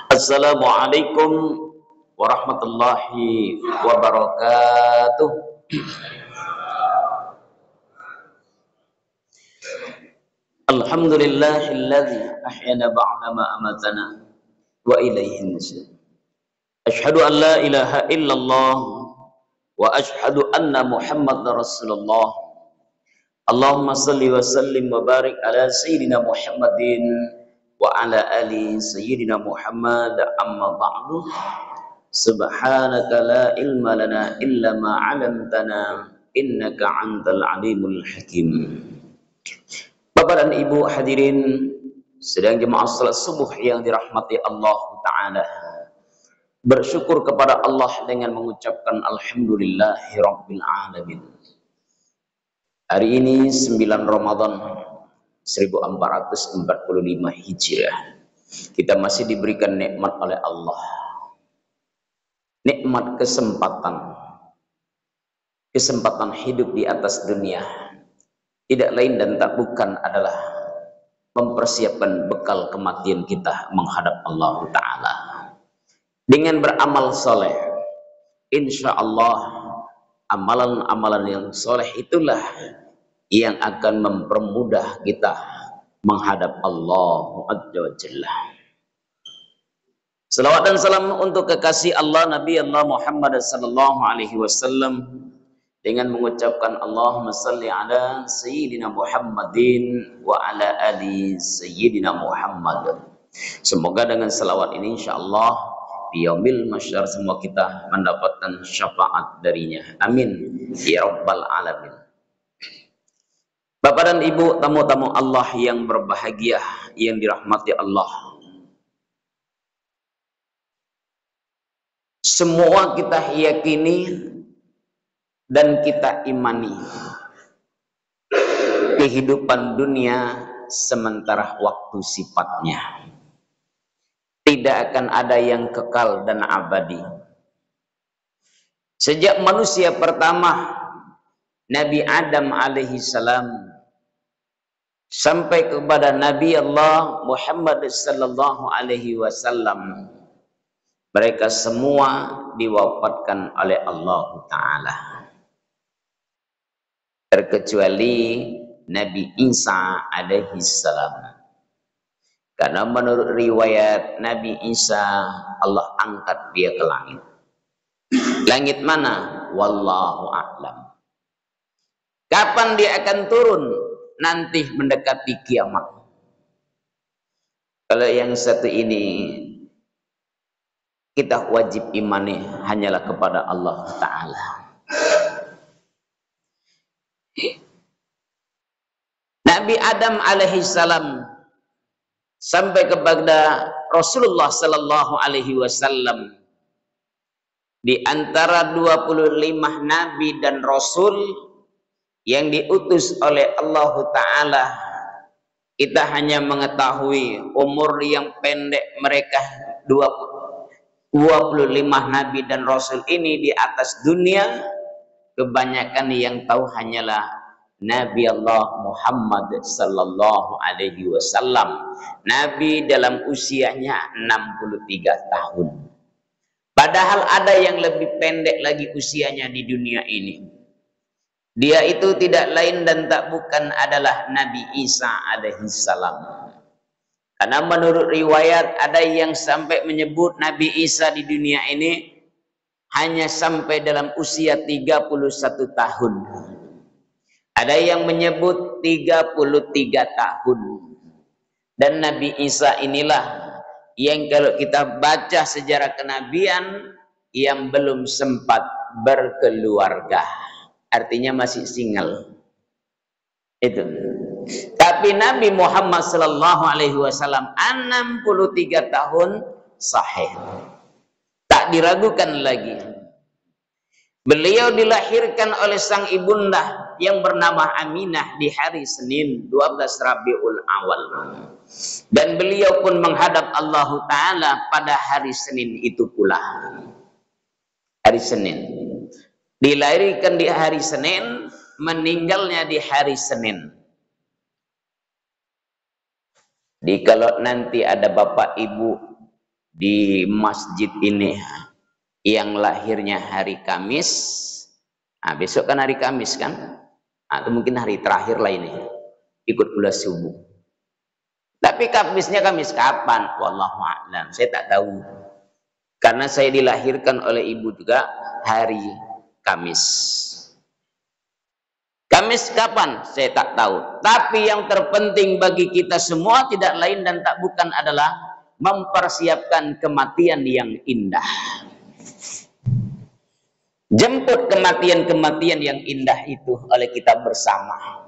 Assalamualaikum warahmatullahi wabarakatuh. Alhamdulillahilladzi ahyana ba'da ma amatana wa ilaihi nusyur. Asyhadu an la ilaha illallah wa asyhadu anna Muhammadar Rasulullah. Allahumma salli wa sallim wa barik ala sayyidina Muhammadin wa ala ali sayyidina Muhammad, amma ba'du. Subhanaka la ilma lana illa ma 'allamtana innaka antal alimul hakim. Bapak dan Ibu hadirin sedang jemaah salat subuh yang dirahmati Allah Ta'ala, bersyukur kepada Allah dengan mengucapkan alhamdulillahirabbil alamin. Hari ini 9 Ramadan 1445 Hijriah. Kita masih diberikan nikmat oleh Allah. Nikmat kesempatan hidup di atas dunia tidak lain dan tak bukan adalah mempersiapkan bekal kematian kita menghadap Allah Ta'ala dengan beramal soleh. Insya Allah amalan-amalan yang soleh itulah yang akan mempermudah kita menghadap Allah Azza wa Jalla. Salawat dan salam untuk kekasih Allah Nabi Allah Muhammad sallallahu alaihi wasallam dengan mengucapkan Allahumma salli ala sayyidina Muhammadin wa ala ali sayyidina Muhammad. Semoga dengan salawat ini insyaallah di yaumil mahsyar semua kita mendapatkan syafaat darinya. Amin ya rabbal alamin. Bapak dan Ibu tamu-tamu Allah yang berbahagia, yang dirahmati Allah. Semua kita yakini dan kita imani kehidupan dunia sementara waktu sifatnya. Tidak akan ada yang kekal dan abadi. Sejak manusia pertama Nabi Adam alaihi salam sampai kepada Nabi Allah Muhammad sallallahu alaihi wasallam, mereka semua diwafatkan oleh Allah Ta'ala, terkecuali Nabi Isa alaihi salam. Karena menurut riwayat Nabi Isa Allah angkat dia ke langit. Langit mana? Wallahu a'lam. Kapan dia akan turun? Nanti mendekati kiamat. Kalau yang satu ini kita wajib imani hanyalah kepada Allah Ta'ala. Nabi Adam alaihi salam sampai kepada Rasulullah sallallahu alaihi wasallam, di antara 25 nabi dan rasul yang diutus oleh Allah Ta'ala, kita hanya mengetahui umur yang pendek mereka 25 nabi dan rasul ini di atas dunia. Kebanyakan yang tahu hanyalah Nabi Allah Muhammad sallallahu alaihi wasallam. Nabi dalam usianya 63 tahun. Padahal ada yang lebih pendek lagi usianya di dunia ini. Dia itu tidak lain dan tak bukan adalah Nabi Isa alaihi salam. Karena menurut riwayat ada yang sampai menyebut Nabi Isa di dunia ini hanya sampai dalam usia 31 tahun. Ada yang menyebut 33 tahun. Dan Nabi Isa inilah yang kalau kita baca sejarah kenabian yang belum sempat berkeluarga. Artinya masih single. Itu. Tapi Nabi Muhammad sallallahu alaihi wasallam 63 tahun sahih. Tak diragukan lagi. Beliau dilahirkan oleh sang ibunda yang bernama Aminah di hari Senin 12 Rabiul Awal. Dan beliau pun menghadap Allah Ta'ala pada hari Senin itu pula. Hari Senin. Dilahirkan di hari Senin, meninggalnya di hari Senin. Jadi kalau nanti ada bapak ibu di masjid ini yang lahirnya hari Kamis, nah, besok kan hari Kamis kan, atau mungkin hari terakhir lah ini, ikut pula subuh. Tapi Kamisnya Kamis kapan? Wallahu a'lam, saya tak tahu. Karena saya dilahirkan oleh ibu juga hari Kamis. Kamis kapan? Saya tak tahu. Tapi yang terpenting bagi kita semua tidak lain dan tak bukan adalah mempersiapkan kematian yang indah. Jemput kematian-kematian yang indah itu oleh kita bersama.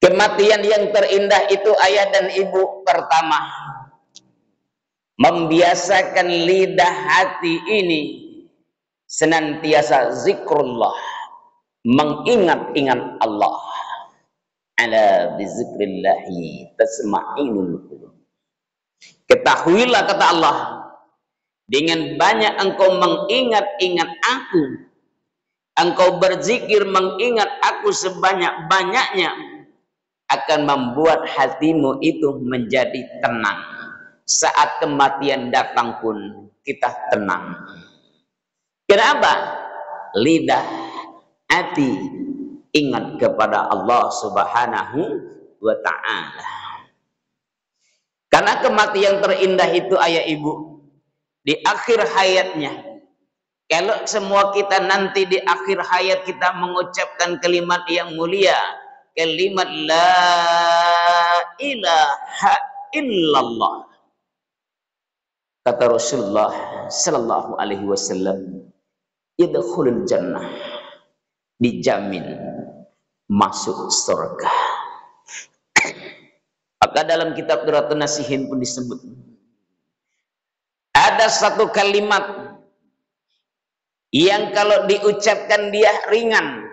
Kematian yang terindah itu ayah dan ibu pertama membiasakan lidah hati ini senantiasa zikrullah, mengingat-ingat Allah. Ala bizikrillahi tasma'inul qulub. Ketahuilah kata Allah, dengan banyak engkau mengingat-ingat aku, engkau berzikir mengingat aku sebanyak-banyaknya, akan membuat hatimu itu menjadi tenang. Saat kematian datang pun kita tenang. Kenapa? Lidah, hati ingat kepada Allah Subhanahu wa ta'ala. Karena kematian yang terindah itu ayah ibu, di akhir hayatnya, kalau semua kita nanti di akhir hayat kita mengucapkan kalimat yang mulia, kalimat la ilaha illallah, kata Rasulullah sallallahu alaihi wasallam, yadkhulul jannah, dijamin masuk surga. Maka dalam kitab Duratun Nasihin pun disebut ada satu kalimat yang kalau diucapkan dia ringan,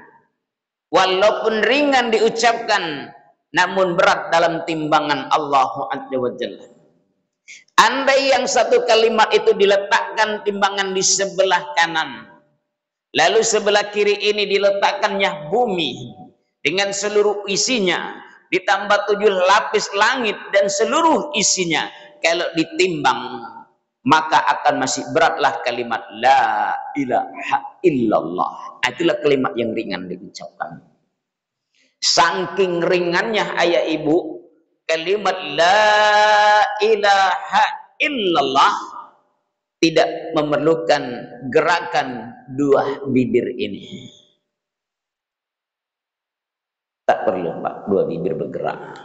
walaupun ringan diucapkan, namun berat dalam timbangan Allah Azza wa Jalla. Andai yang satu kalimat itu diletakkan timbangan di sebelah kanan, lalu sebelah kiri ini diletakkannya bumi dengan seluruh isinya, ditambah 7 lapis langit dan seluruh isinya, kalau ditimbang maka akan masih beratlah kalimat la ilaha illallah. Itulah kalimat yang ringan diucapkan. Saking ringannya ayah ibu, kalimat la ilaha illallah tidak memerlukan gerakan dua bibir ini. Tak perlu Pak, dua bibir bergerak.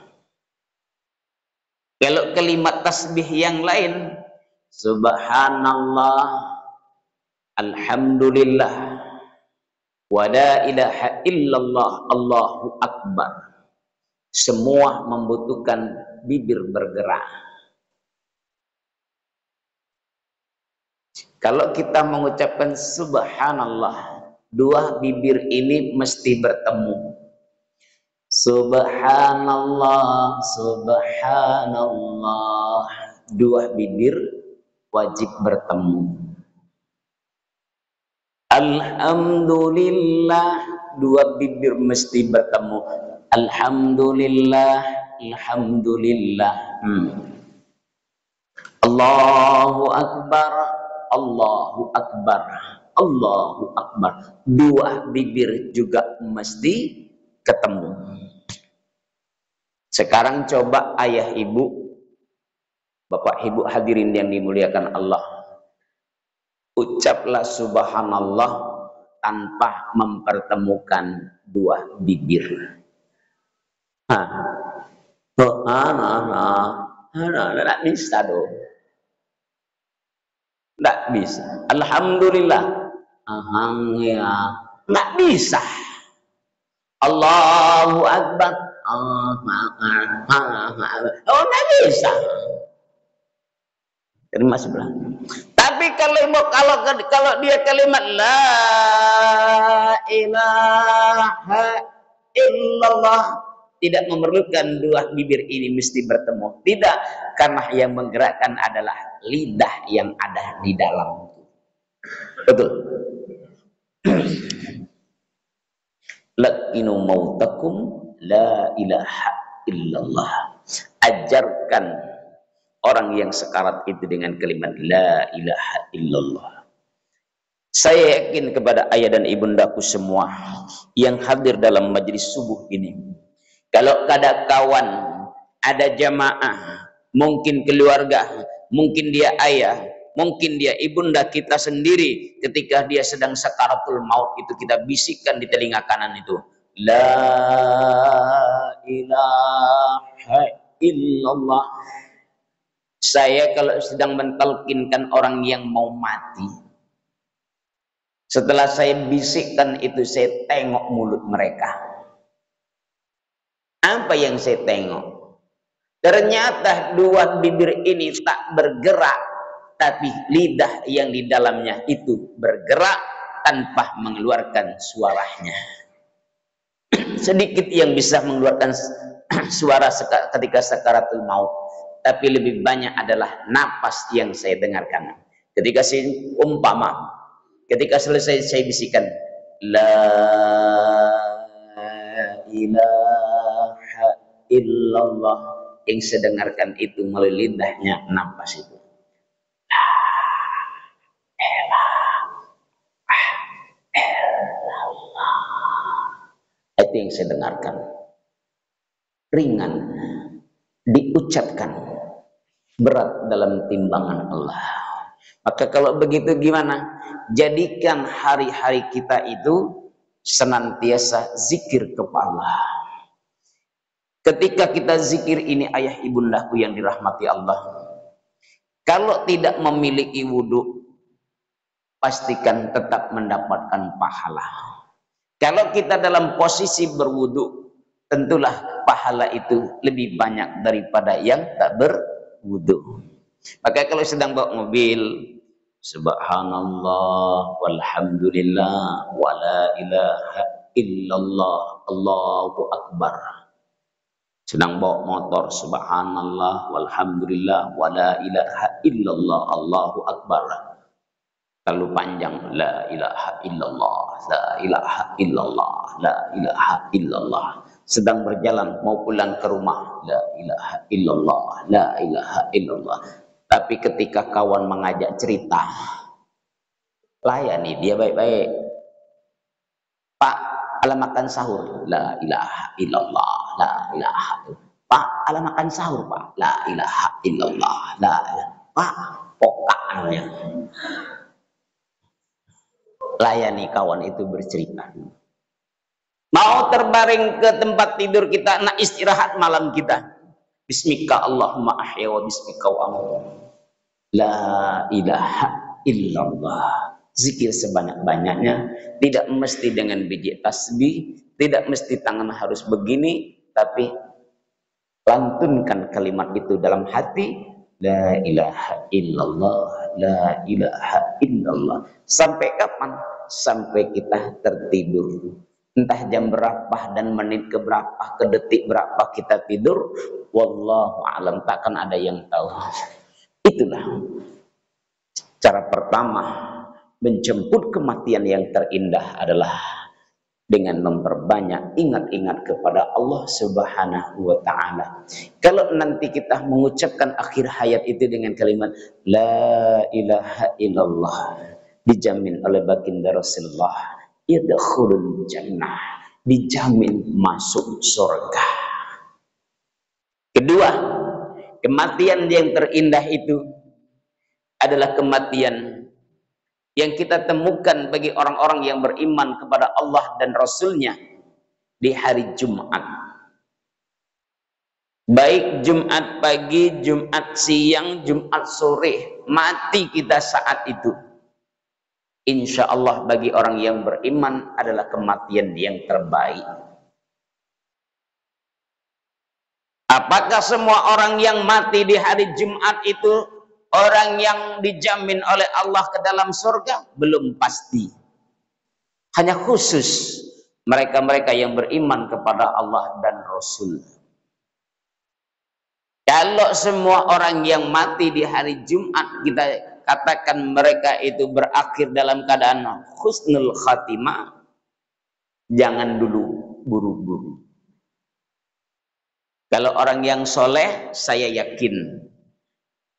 Kalau kalimat tasbih yang lain, subhanallah, alhamdulillah, wa la ilaha illallah, Allahu akbar, semua membutuhkan bibir bergerak. Kalau kita mengucapkan subhanallah, dua bibir ini mesti bertemu. Subhanallah, subhanallah, dua bibir wajib bertemu. Alhamdulillah, dua bibir mesti bertemu. Alhamdulillah, alhamdulillah. Allahu akbar, Allahu akbar, Allahu akbar. Dua bibir juga mesti ketemu. Sekarang coba ayah ibu, bapak ibu hadirin yang dimuliakan Allah, ucaplah subhanallah tanpa mempertemukan dua bibir. Tidak bisa dong. Tidak bisa. Alhamdulillah. Tidak bisa. Allahu akbar. Oh, tidak bisa. Terima sebelah. Tapi kalau dia kalimat la ilaha illallah, tidak memerlukan dua bibir ini mesti bertemu. Tidak, karena yang menggerakkan adalah lidah yang ada di dalam. Betul. Lakinu mautakum la ilaha illallah. Ajarkan orang yang sekarat itu dengan kalimat la ilaha illallah. Saya yakin kepada ayah dan ibundaku semua yang hadir dalam majelis subuh ini, kalau ada kawan, ada jamaah, mungkin keluarga, mungkin dia ayah, mungkin dia ibunda kita sendiri, ketika dia sedang sakaratul maut itu kita bisikkan di telinga kanan itu, la ilaha illallah. Saya kalau sedang mentalkinkan orang yang mau mati, setelah saya bisikkan itu, saya tengok mulut mereka. Apa yang saya tengok? Ternyata dua bibir ini tak bergerak, tapi lidah yang di dalamnya itu bergerak tanpa mengeluarkan suaranya. Sedikit yang bisa mengeluarkan suara ketika sakaratul maut, tapi lebih banyak adalah napas yang saya dengarkan. Ketika saya umpama, ketika selesai saya bisikan la ilaha illallah, yang saya dengarkan itu melalui lidahnya napas itu. Itu yang saya dengarkan. Ringan diucapkan, berat dalam timbangan Allah. Maka kalau begitu gimana? Jadikan hari-hari kita itu senantiasa zikir kepada Allah. Ketika kita zikir ini, ayah ibundaku yang dirahmati Allah, kalau tidak memiliki wudhu, pastikan tetap mendapatkan pahala. Kalau kita dalam posisi berwudhu, tentulah pahala itu lebih banyak daripada yang tak berwudhu. Maka kalau sedang bawa mobil, subhanallah walhamdulillah wala ilaha illallah Allahu akbar. Sedang bawa motor, subhanallah walhamdulillah wala ilaha illallah Allahu akbar. Terlalu panjang, la ilaha illallah, la ilaha illallah, la ilaha illallah. Sedang berjalan mau pulang ke rumah, la ilaha illallah, la ilaha illallah. Tapi ketika kawan mengajak cerita, layani dia baik-baik. Pak, ala makan sahur, la ilaha illallah, la ilaha illallah. Pak, ala makan sahur, Pak, la ilaha illallah, la ilaha. Pak, pokak namanya. Layani kawan itu bercerita. Mau terbaring ke tempat tidur kita, nak istirahat malam kita, bismika Allahumma ahya wa bismika wa amut, la ilaha illallah. Zikir sebanyak-banyaknya, tidak mesti dengan biji tasbih, tidak mesti tangan harus begini, tapi lantunkan kalimat itu dalam hati, la ilaha illallah, la ilaha illallah. Sampai kapan? Sampai kita tertidur. Entah jam berapa dan menit ke berapa, ke detik berapa kita tidur, wallahu a'lam, takkan ada yang tahu. Itulah cara pertama menjemput kematian yang terindah adalah dengan memperbanyak ingat-ingat kepada Allah Subhanahu wa ta'ala. Kalau nanti kita mengucapkan akhir hayat itu dengan kalimat la ilaha illallah, dijamin oleh baginda Rasulullah, yadkhulul jannah, dijamin masuk surga. Kedua, kematian yang terindah itu adalah kematian yang kita temukan bagi orang-orang yang beriman kepada Allah dan Rasulnya di hari Jumat. Baik Jumat pagi, Jumat siang, Jumat sore, mati kita saat itu. Insya Allah bagi orang yang beriman adalah kematian yang terbaik. Apakah semua orang yang mati di hari Jumat itu orang yang dijamin oleh Allah ke dalam surga? Belum pasti. Hanya khusus mereka-mereka yang beriman kepada Allah dan Rasul. Kalau semua orang yang mati di hari Jumat kita katakan mereka itu berakhir dalam keadaan husnul khatimah, jangan dulu buru-buru. Kalau orang yang soleh, saya yakin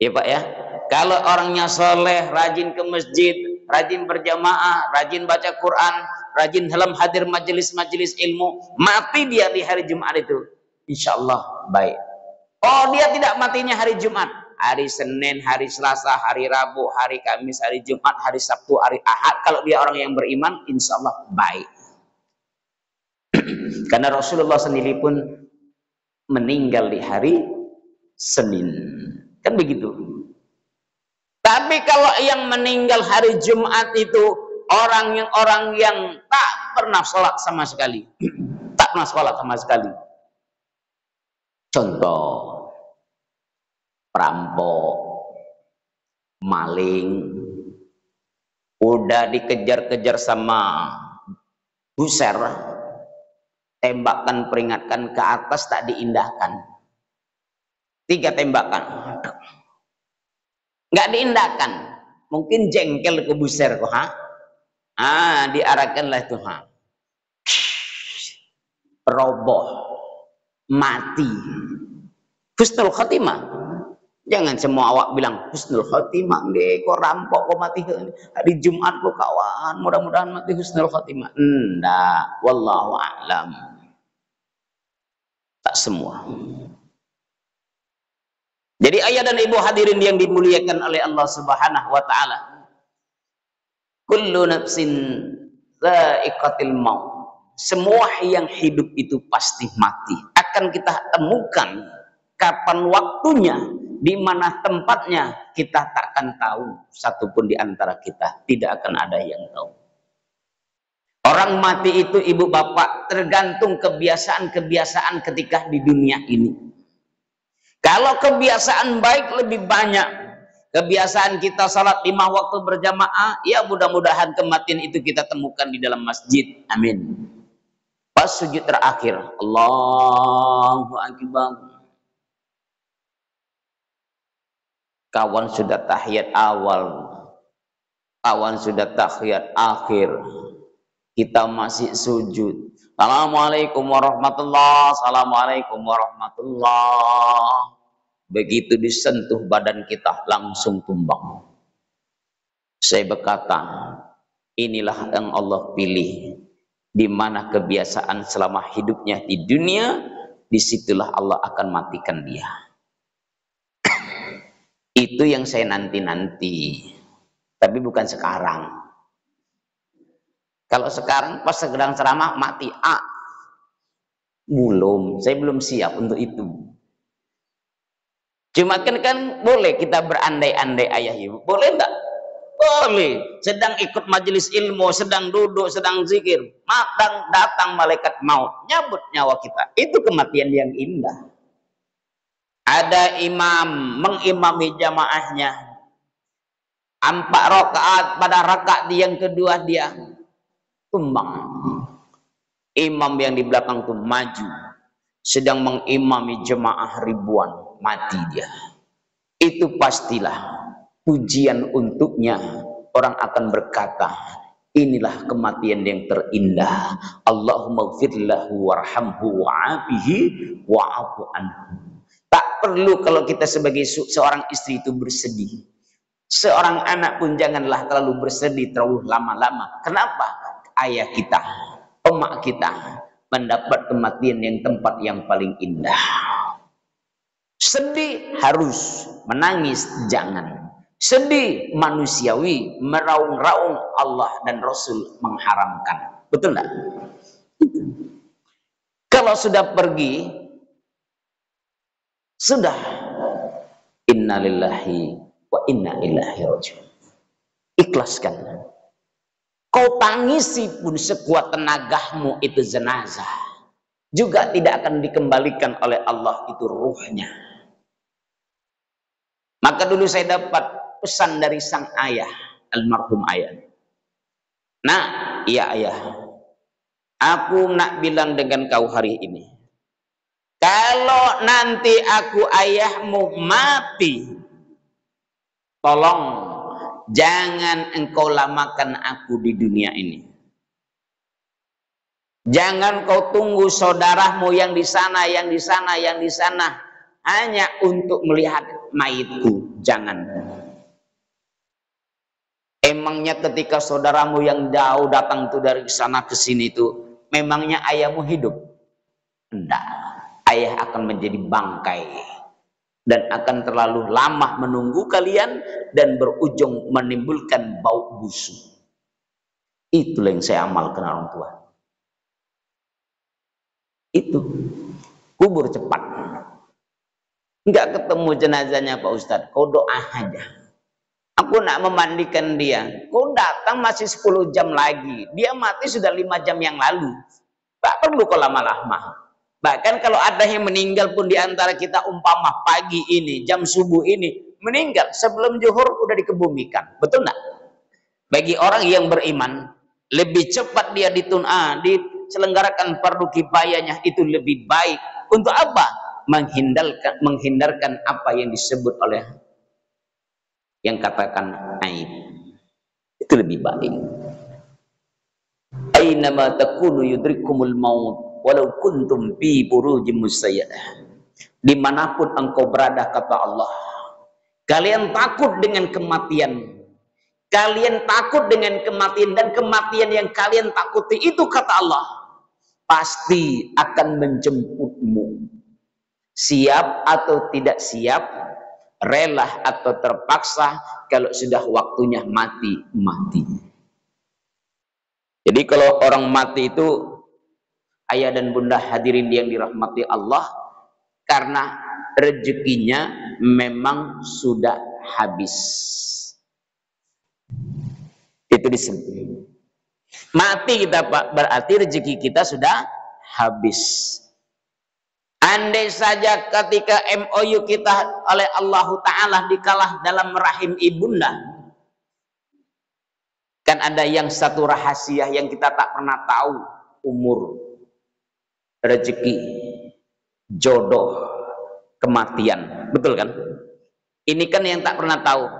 Ya Pak ya. Kalau orangnya soleh, rajin ke masjid, rajin berjamaah, rajin baca Quran, rajin dalam hadir majelis-majelis ilmu, mati dia di hari Jumat itu, insya Allah baik. Oh, dia tidak matinya hari Jumat, hari Senin, hari Selasa, hari Rabu, hari Kamis, hari Jumat, hari Sabtu, hari Ahad. Kalau dia orang yang beriman, insya Allah baik. Karena Rasulullah sendiri pun meninggal di hari Senin, kan begitu. Tapi kalau yang meninggal hari Jumat itu orang yang tak pernah sholat sama sekali, tak pernah sholat sama sekali. Contoh, perampok, maling, udah dikejar-kejar sama buser, tembakan peringatkan ke atas tak diindahkan, 3 tembakan, nggak diindahkan, mungkin jengkel ke buser kok, diarahkanlah itu, roboh, mati, husnul khotimah. Jangan semua awak bilang husnul khotimah, deh kok rampok kok mati hari Jumat kok kawan, mudah-mudahan mati husnul khotimah. Enggak, wallahu a'lam. Tak semua. Jadi ayah dan ibu hadirin yang dimuliakan oleh Allah Subhanahu wa taala. Kullu nafsin dha'iqatil maut. Semua yang hidup itu pasti mati. Akan kita temukan kapan waktunya, di mana tempatnya, kita tak akan tahu. Satupun di antara kita tidak akan ada yang tahu. Orang mati itu ibu bapak tergantung kebiasaan-kebiasaan ketika di dunia ini. Kalau kebiasaan baik lebih banyak, kebiasaan kita salat 5 waktu berjamaah, ya mudah-mudahan kematian itu kita temukan di dalam masjid. Amin. Pas sujud terakhir, Allahu Akbar. Kawan sudah tahiyat awal, kawan sudah tahiyat akhir, kita masih sujud. Assalamualaikum warahmatullahi wabarakatuh. Assalamualaikum warahmatullahi wabarakatuh. Begitu disentuh badan kita langsung tumbang. Saya berkata, inilah yang Allah pilih. Di mana kebiasaan selama hidupnya di dunia, disitulah Allah akan matikan dia. Itu yang saya nanti-nanti. Tapi bukan sekarang. Kalau sekarang pas sedang ceramah mati, belum, saya belum siap untuk itu. Cuma kan boleh kita berandai-andai ayah ibu, boleh enggak? Boleh. Sedang ikut majelis ilmu, sedang duduk, sedang zikir, datang malaikat maut, nyabut nyawa kita. Itu kematian yang indah. Ada imam mengimami jamaahnya, 4 rakaat, pada rakaat yang kedua dia tumbang. Imam yang di belakang itu maju, sedang mengimami jemaah ribuan, mati dia. Itu pastilah pujian untuknya. Orang akan berkata, inilah kematian yang terindah. Allahumma gfirlahu warhamhu wa'afihi wa'afu anhu. Tak perlu kalau kita sebagai seorang istri itu bersedih. Seorang anak pun janganlah terlalu bersedih terlalu lama-lama. Kenapa? Ayah kita, emak kita mendapat kematian yang tempat yang paling indah. Sedih harus, menangis jangan. Sedih manusiawi, meraung-raung Allah dan Rasul mengharamkan. Betul enggak? Kalau sudah pergi, sudah. Innalillahi wa inna ilaihi raji'un. Ikhlaskan. Kau tangisi pun sekuat tenagamu itu jenazah, juga tidak akan dikembalikan oleh Allah itu ruhnya. Maka dulu saya dapat pesan dari sang ayah, almarhum ayah. Nak, iya ayah, aku nak bilang dengan kau hari ini, kalau nanti aku ayahmu mati, tolong jangan engkau lamakan aku di dunia ini. Jangan kau tunggu saudaramu yang di sana, yang di sana, yang di sana hanya untuk melihat mayitku. Jangan. Emangnya ketika saudaramu yang jauh datang tuh dari sana ke sini tuh, memangnya ayahmu hidup? Enggak. Ayah akan menjadi bangkai dan akan terlalu lama menunggu kalian dan berujung menimbulkan bau busuk. Itulah yang saya amalkan orang tua. Itu kubur cepat. Enggak ketemu jenazahnya Pak Ustadz, kau doa aja. Aku nak memandikan dia. Kau datang masih 10 jam lagi. Dia mati sudah 5 jam yang lalu. Tak perlu kau lama-lama. Bahkan kalau ada yang meninggal pun di antara kita, umpama pagi ini, jam subuh ini, meninggal sebelum zuhur udah dikebumikan. Betul enggak? Bagi orang yang beriman, lebih cepat dia diselenggarakan fardu kifayahnya, itu lebih baik. Untuk apa? Menghindarkan apa yang disebut oleh yang katakan aib. Itu lebih baik. Ainama takunu yudrikumul maut walau kuntum fi burujim musayyadah. Dimanapun engkau berada, kata Allah, kalian takut dengan kematian. Kalian takut dengan kematian, dan kematian yang kalian takuti itu, kata Allah, pasti akan menjemputmu. Siap atau tidak siap, rela atau terpaksa, kalau sudah waktunya mati, mati. Jadi kalau orang mati itu, ayah dan bunda hadirin yang dirahmati Allah, karena rezekinya memang sudah habis. Itu disebut mati kita, Pak, berarti rezeki kita sudah habis. Andai saja ketika MOU kita oleh Allah Ta'ala dikalah dalam rahim ibunda, kan ada yang satu rahasia yang kita tak pernah tahu, umur, rezeki, jodoh, kematian. Betul kan? Ini kan yang tak pernah tahu.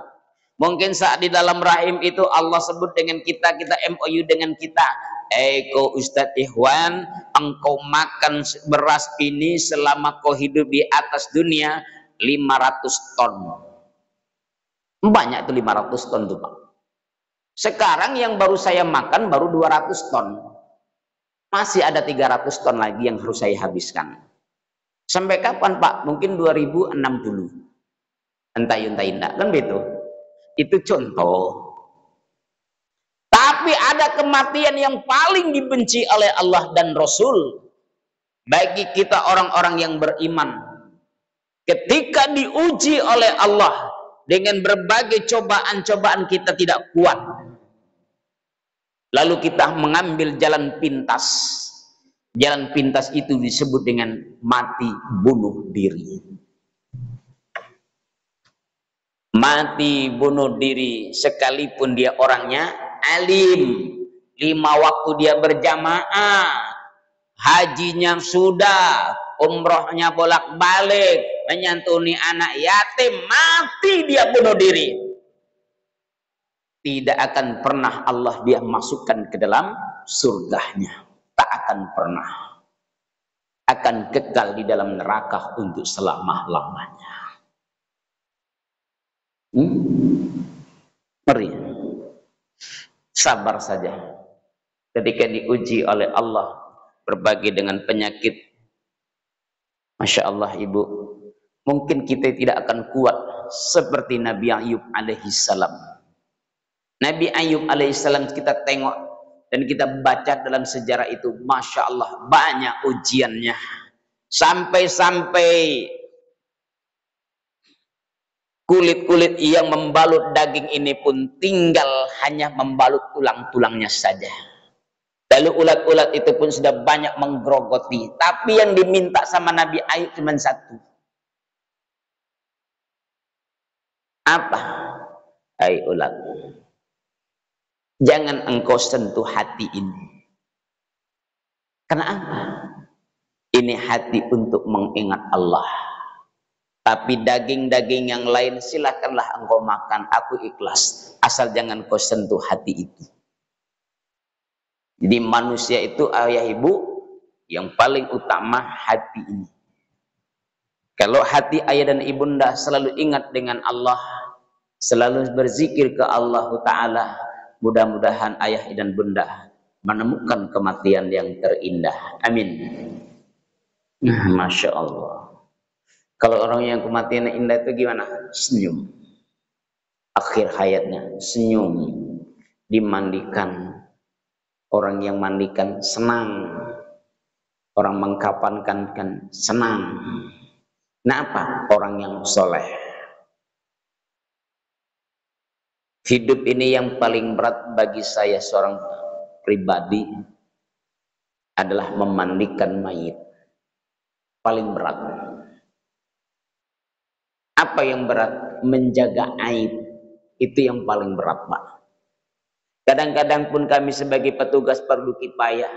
Mungkin saat di dalam rahim itu Allah sebut dengan kita, kita MOU dengan kita. Kau Ustadz Ikhwan, engkau makan beras ini selama kau hidup di atas dunia 500 ton. Banyak tuh 500 ton tuh, Pak. Sekarang yang baru saya makan baru 200 ton. Masih ada 300 ton lagi yang harus saya habiskan. Sampai kapan, Pak? Mungkin 2060. Entai-entai enggak, kan begitu. Itu contoh. Tapi ada kematian yang paling dibenci oleh Allah dan Rasul bagi kita orang-orang yang beriman. Ketika diuji oleh Allah dengan berbagai cobaan-cobaan kita tidak kuat, lalu kita mengambil jalan pintas. Jalan pintas itu disebut dengan mati bunuh diri. Mati bunuh diri sekalipun dia orangnya alim, 5 waktu dia berjamaah, hajinya sudah, umrohnya bolak-balik, menyantuni anak yatim, mati dia bunuh diri. Tidak akan pernah Allah dia masukkan ke dalam surganya. Tak akan pernah. Akan kekal di dalam neraka untuk selama-lamanya. Mari sabar saja ketika diuji oleh Allah berbagai dengan penyakit. Masya Allah, Ibu, mungkin kita tidak akan kuat seperti Nabi Ayub alaihissalam. Nabi Ayub alaihissalam kita tengok dan kita baca dalam sejarah itu, Masya Allah, banyak ujiannya. Sampai-sampai kulit-kulit yang membalut daging ini pun tinggal hanya membalut tulang-tulangnya saja. Lalu ulat-ulat itu pun sudah banyak menggerogoti. Tapi yang diminta sama Nabi Ayub cuma satu. Apa? Hai ulat, jangan engkau sentuh hati ini. Karena apa? Ini hati untuk mengingat Allah. Tapi daging-daging yang lain silakanlah engkau makan, aku ikhlas. Asal jangan kau sentuh hati itu. Jadi manusia itu, ayah ibu, yang paling utama hati ini. Kalau hati ayah dan ibunda selalu ingat dengan Allah, selalu berzikir ke Allah Ta'ala, mudah-mudahan ayah dan bunda menemukan kematian yang terindah. Amin. Nah, Masya Allah. Kalau orang yang kematian indah itu gimana? Senyum. Akhir hayatnya senyum. Dimandikan. Orang yang mandikan senang. Orang mengkafankan kan senang. Nah apa? Orang yang soleh. Hidup ini yang paling berat bagi saya seorang pribadi adalah memandikan mayit. Paling berat. Apa yang berat? Menjaga aib. Itu yang paling berat, Pak. Kadang-kadang pun kami sebagai petugas perlu kifayah.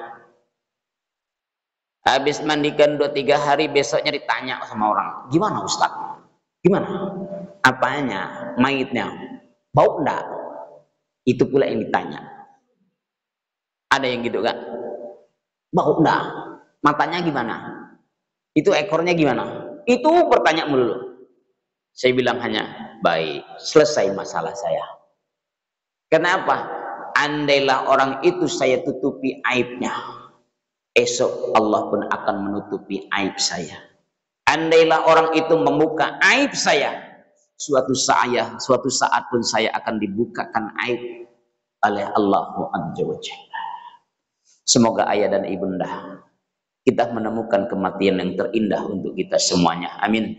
Habis mandikan 2-3 hari, besoknya ditanya sama orang, gimana Ustaz? Gimana? Apanya? Mayitnya? Bau enggak? Itu pula yang ditanya. Ada yang gitu kan? Bau enggak? Matanya gimana? Itu ekornya gimana? Itu pertanyaan mulu. Saya bilang hanya, baik, selesai masalah saya. Kenapa? Andailah orang itu saya tutupi aibnya, esok Allah pun akan menutupi aib saya. Andailah orang itu membuka aib saya, suatu saat pun saya akan dibukakan aib oleh Allah Azza wa Jalla. Semoga ayah dan ibunda kita menemukan kematian yang terindah untuk kita semuanya. Amin.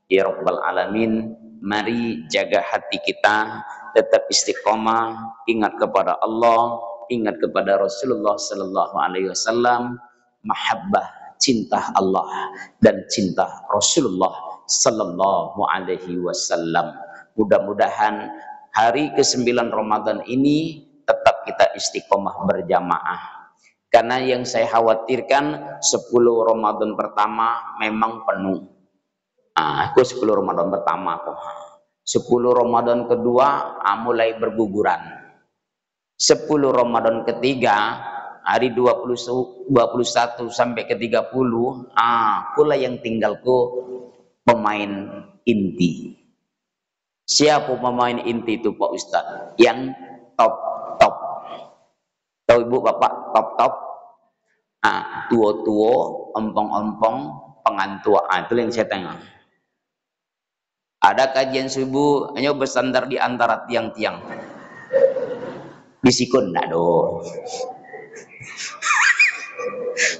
Ya Rabbal Alamin. Mari jaga hati kita, tetap istiqomah, ingat kepada Allah, ingat kepada Rasulullah Sallallahu Alaihi Wasallam, mahabbah, cinta Allah dan cinta Rasulullah Sallallahu Alaihi Wasallam. Mudah-mudahan hari ke-9 Ramadan ini tetap kita istiqomah berjamaah. Karena yang saya khawatirkan 10 Ramadan pertama memang penuh. Aku 10 Ramadan pertama kok. 10 Ramadan kedua mulai berguguran. 10 Ramadan ketiga hari 21 sampai ke 30 pula yang tinggalku pemain inti. Siapa pemain inti itu Pak Ustadz? Yang top. Tahu Ibu Bapak top? Tua-tua, ompong-ompong, pengantua. Itu yang saya tengok. Ada kajian subuh hanya bersandar di antara tiang-tiang. Bisikun enggak dong.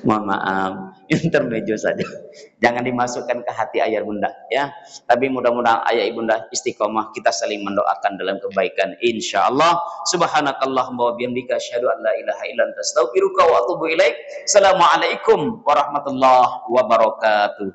Mohon maaf, intermezzo saja. Jangan dimasukkan ke hati ayah bunda ya. Tapi mudah-mudahan ayah ibunda istiqomah, kita saling mendoakan dalam kebaikan insyaallah. Subhanakallahumma wa bihamdika asyhadu an la ilaha illa anta astaghfiruka wa atubu ilaik. Assalamualaikum warahmatullahi wabarakatuh.